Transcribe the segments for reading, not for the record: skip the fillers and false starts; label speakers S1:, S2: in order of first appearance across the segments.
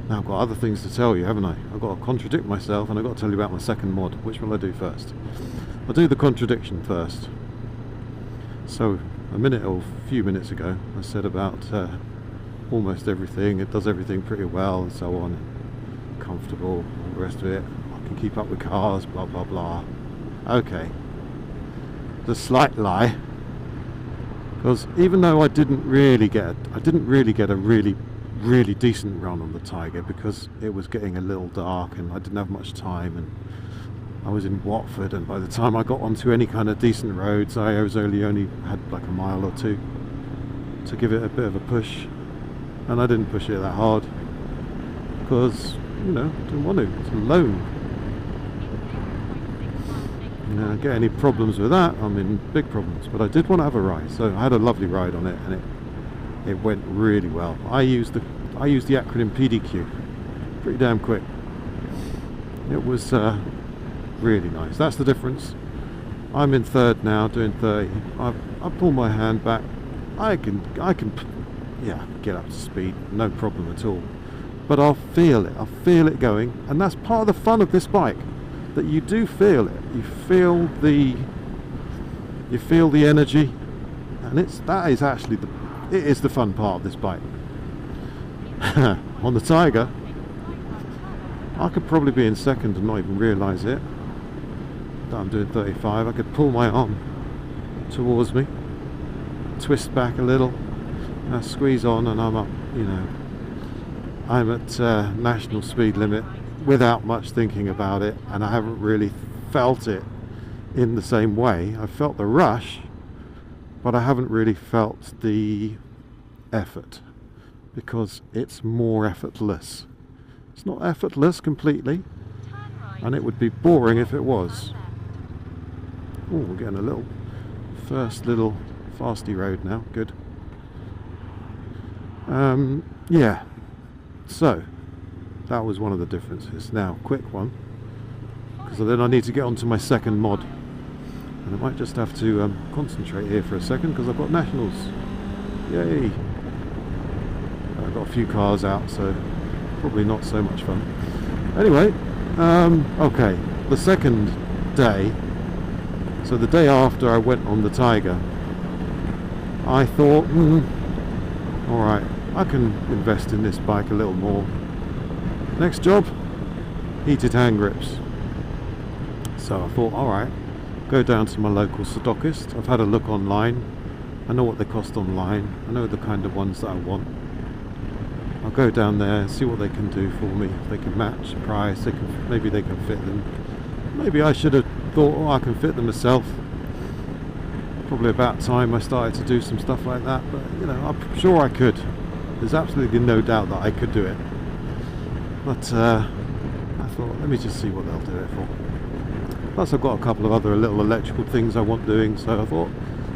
S1: Now I've got other things to tell you, haven't I? I've got to contradict myself, and I've got to tell you about my second mod. Which will I do first? I'll do the contradiction first. So a minute or a few minutes ago I said about almost everything, it does everything pretty well and so on, comfortable, all the rest of it, I can keep up with cars, blah blah blah. Okay, the slight lie, because even though I didn't really get a really decent run on the Tiger, because it was getting a little dark and I didn't have much time, and I was in Watford, and by the time I got onto any kind of decent roads I was only had like a mile or two to give it a bit of a push, and I didn't push it that hard because, you know, didn't want to. It's alone. Get any problems with that, I'm in big problems. But I did want to have a ride, so I had a lovely ride on it, and it went really well. I used the acronym PDQ, pretty damn quick. It was really nice. That's the difference. I'm in third now, doing 30. I pull my hand back. I can yeah, get up to speed, no problem at all. But I'll feel it going, and that's part of the fun of this bike, that you do feel it. You feel the energy, and that is actually the fun part of this bike. On the Tiger, I could probably be in second and not even realise it. That I'm doing 35. I could pull my arm towards me, twist back a little, squeeze on, and I'm up. You know, I'm at national speed limit without much thinking about it, and I haven't really felt it in the same way. I felt the rush, but I haven't really felt the effort, because it's more effortless. It's not effortless completely, and it would be boring if it was. Oh, we're getting a little first little fasty road now. Good. Yeah, so that was one of the differences. Now, quick one, because then I need to get onto my second mod, and I might just have to concentrate here for a second because I've got nationals. Yay! I've got a few cars out, so probably not so much fun. Anyway, okay, the second day, so the day after I went on the Tiger, I thought, alright, I can invest in this bike a little more. Next job, heated hand grips. So I thought, alright, go down to my local stockist. I've had a look online, I know what they cost online, I know the kind of ones that I want. I'll go down there and see what they can do for me. If they can match the price, maybe they can fit them. Maybe I should have thought, oh, I can fit them myself. Probably about time I started to do some stuff like that, but you know, I'm sure I could. There's absolutely no doubt that I could do it. But I thought, let me just see what they'll do it for. Plus I've got a couple of other little electrical things I want doing, so I thought,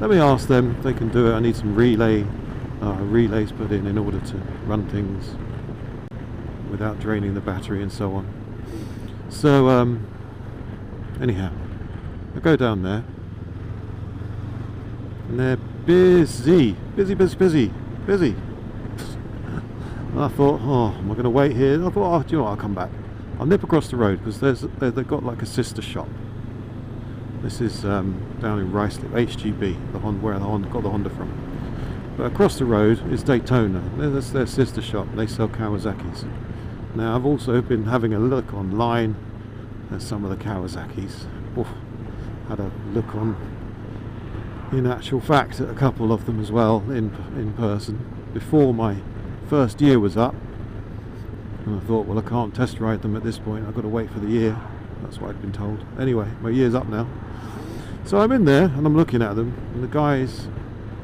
S1: let me ask them if they can do it. I need some relays put in order to run things without draining the battery and so on. So anyhow, I go down there and they're busy. And I thought, oh, am I going to wait here? I thought, oh, do you know what, I'll come back. I'll nip across the road, because they've got like a sister shop. This is down in Ruislip, HGB, where the Honda got the Honda from. But across the road is Daytona. That's their sister shop. They sell Kawasaki's. Now I've also been having a look online at some of the Kawasaki's. Oof, had a look on, in actual fact, at a couple of them as well in person before my first year was up. And I thought, well, I can't test ride them at this point. I've got to wait for the year. That's what I'd been told. Anyway, my year's up now. So I'm in there and I'm looking at them, and the guy's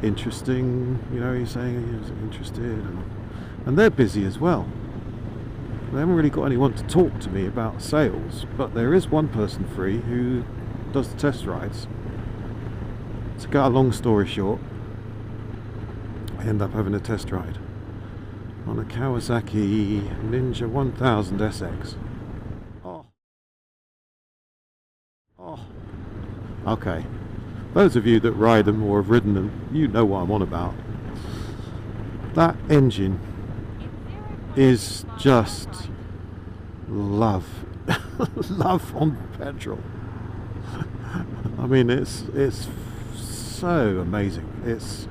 S1: interesting, you know, he's saying he's interested, and they're busy as well. They haven't really got anyone to talk to me about sales, but there is one person free who does the test rides. To cut a long story short, I end up having a test ride on a Kawasaki Ninja 1000 SX. Okay, those of you that ride them or have ridden them, you know what I'm on about. That engine is just love. Love on petrol. I mean, it's so amazing. It's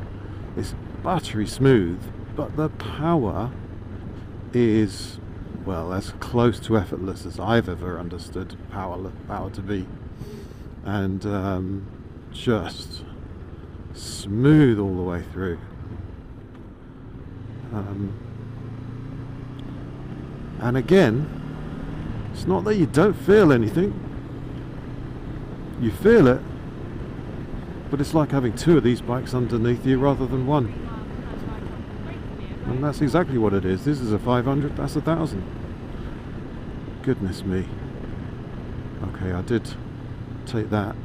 S1: buttery smooth, but the power is, well, as close to effortless as I've ever understood power to be, and just smooth all the way through. And again, it's not that you don't feel anything. You feel it, but it's like having two of these bikes underneath you rather than one. And that's exactly what it is. This is a 500, that's 1,000. Goodness me. Okay, I did take that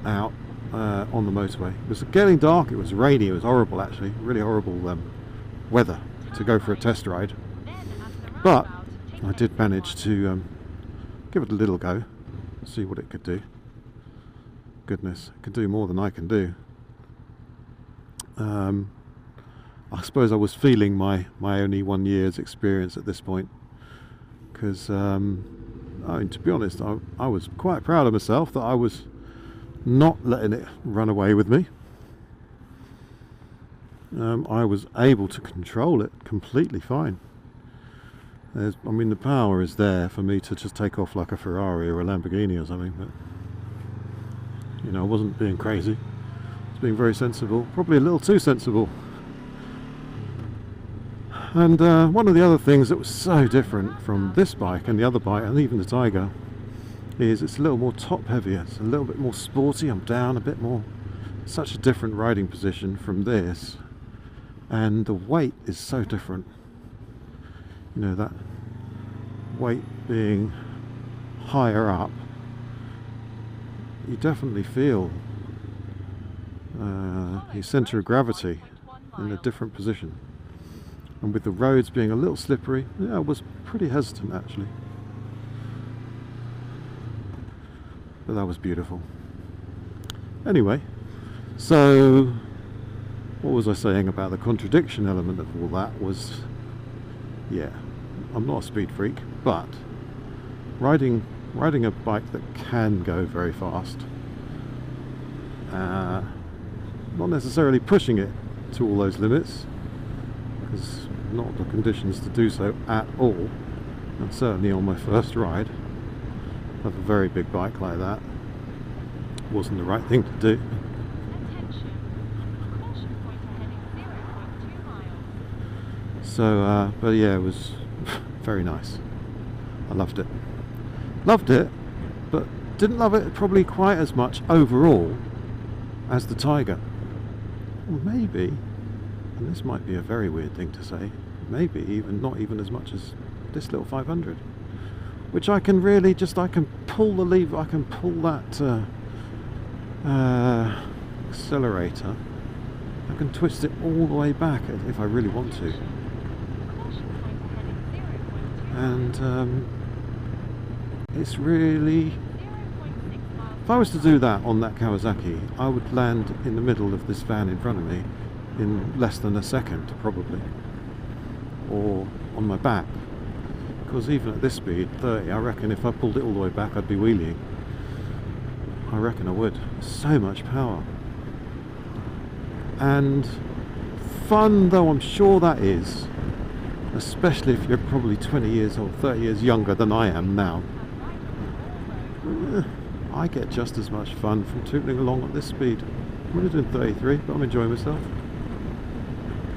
S1: out on the motorway. It was getting dark, it was rainy, it was horrible actually. Really horrible weather to go for a test ride. But I did manage to give it a little go, see what it could do. Goodness, it can do more than I can do. I suppose I was feeling my only 1 year's experience at this point, because I mean, to be honest, I was quite proud of myself that I was not letting it run away with me. I was able to control it completely fine. I mean, the power is there for me to just take off like a Ferrari or a Lamborghini or something, but you know, I wasn't being crazy. I was being very sensible, probably a little too sensible. And one of the other things that was so different from this bike and the other bike and even the Tiger is it's a little more top heavier. It's a little bit more sporty. I'm down a bit more. Such a different riding position from this, and the weight is so different. You know, that weight being higher up, you definitely feel your centre of gravity in a different position. And with the roads being a little slippery, yeah, I was pretty hesitant actually. But that was beautiful. Anyway, so what was I saying about the contradiction element of all that was, yeah, I'm not a speed freak, but riding a bike that can go very fast, not necessarily pushing it to all those limits, because not the conditions to do so at all, and certainly on my first ride of a very big bike like that wasn't the right thing to do. So but yeah, it was very nice. I loved it, but didn't love it probably quite as much overall as the Tiger. Or maybe, and this might be a very weird thing to say, maybe even not even as much as this little 500, which I can really just, I can pull the lever, I can pull that accelerator, I can twist it all the way back if I really want to. And it's really, if I was to do that on that Kawasaki, I would land in the middle of this van in front of me in less than a second probably, or on my back, because even at this speed, 30, I reckon if I pulled it all the way back I'd be wheeling. I reckon I would. So much power. And fun though I'm sure that is, especially if you're probably 20 years or 30 years younger than I am now, I get just as much fun from tootling along at this speed. I'm only doing 33, but I'm enjoying myself.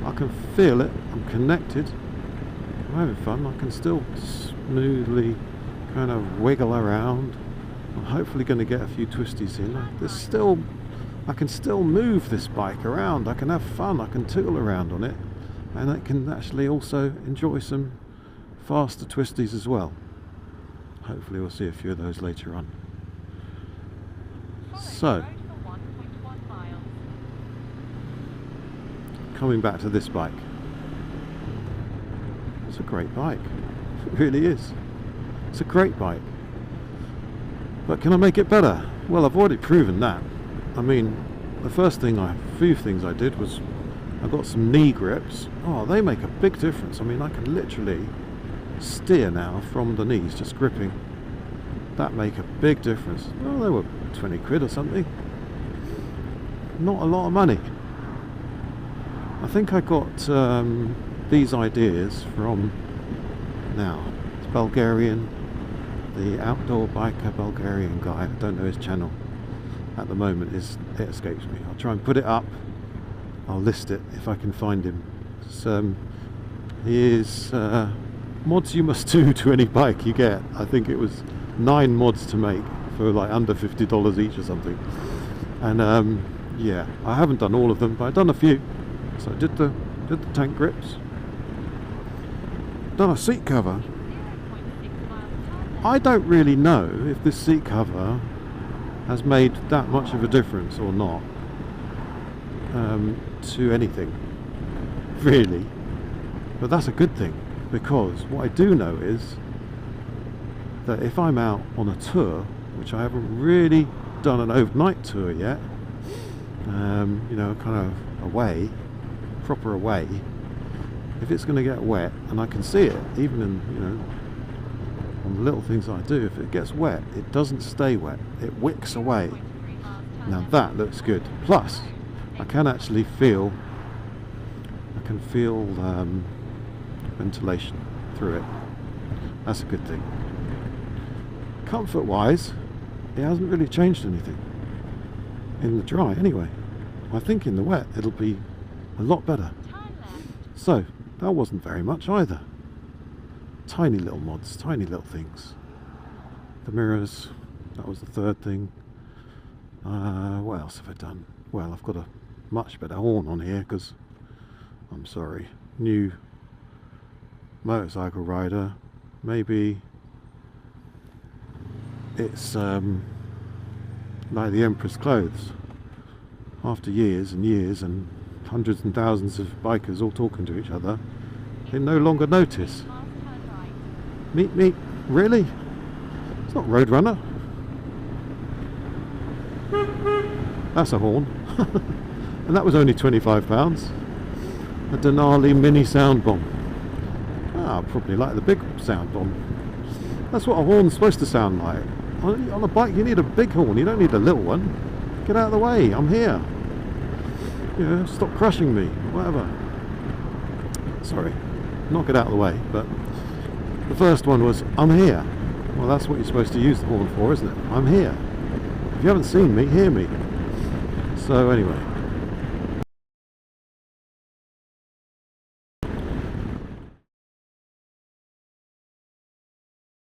S1: I can feel it, I'm connected, I'm having fun. I can still smoothly kind of wiggle around. I'm hopefully going to get a few twisties in. I can still move this bike around, I can have fun, I can tootle around on it, and I can actually also enjoy some faster twisties as well. Hopefully we'll see a few of those later on. So, coming back to this bike, it's a great bike, it really is. It's a great bike, but can I make it better? Well, I've already proven that. I mean, the first thing few things I did was I got some knee grips. Oh, they make a big difference. I mean, I can literally steer now from the knees, just gripping. That make a big difference. Oh, they were 20 quid or something. Not a lot of money. I think I got these ideas from, now, it's Bulgarian, the outdoor biker Bulgarian guy. I don't know his channel at the moment, it escapes me. I'll try and put it up. I'll list it if I can find him. He is mods you must do to any bike you get. I think it was 9 mods to make for like under $50 each or something. And yeah, I haven't done all of them, but I've done a few. So I did the tank grips, done a seat cover. I don't really know if this seat cover has made that much of a difference or not to anything, really. But that's a good thing, because what I do know is that if I'm out on a tour, which I haven't really done an overnight tour yet, you know, kind of away, proper away, if it's going to get wet, and I can see it even in, you know, on the little things I do, if it gets wet, it doesn't stay wet, it wicks away. Now that looks good. Plus I can actually feel, ventilation through it. That's a good thing. Comfort wise, it hasn't really changed anything in the dry anyway. I think in the wet it'll be a lot better. So that wasn't very much either. Tiny little mods, tiny little things. The mirrors, that was the third thing. What else have I done? Well, I've got a much better horn on here because, I'm sorry, new motorcycle rider. Maybe it's like the Emperor's clothes. After years and years and hundreds and thousands of bikers all talking to each other, they no longer notice. Meet, really? It's not Roadrunner. That's a horn. And that was only £25. A Denali mini sound bomb. Ah, probably like the big sound bomb. That's what a horn's supposed to sound like. On a bike you need a big horn, you don't need a little one. Get out of the way, I'm here. You know, stop crushing me, whatever. Sorry, not get out of the way, but the first one was, I'm here. Well, that's what you're supposed to use the horn for, isn't it? I'm here. If you haven't seen me, hear me. So anyway,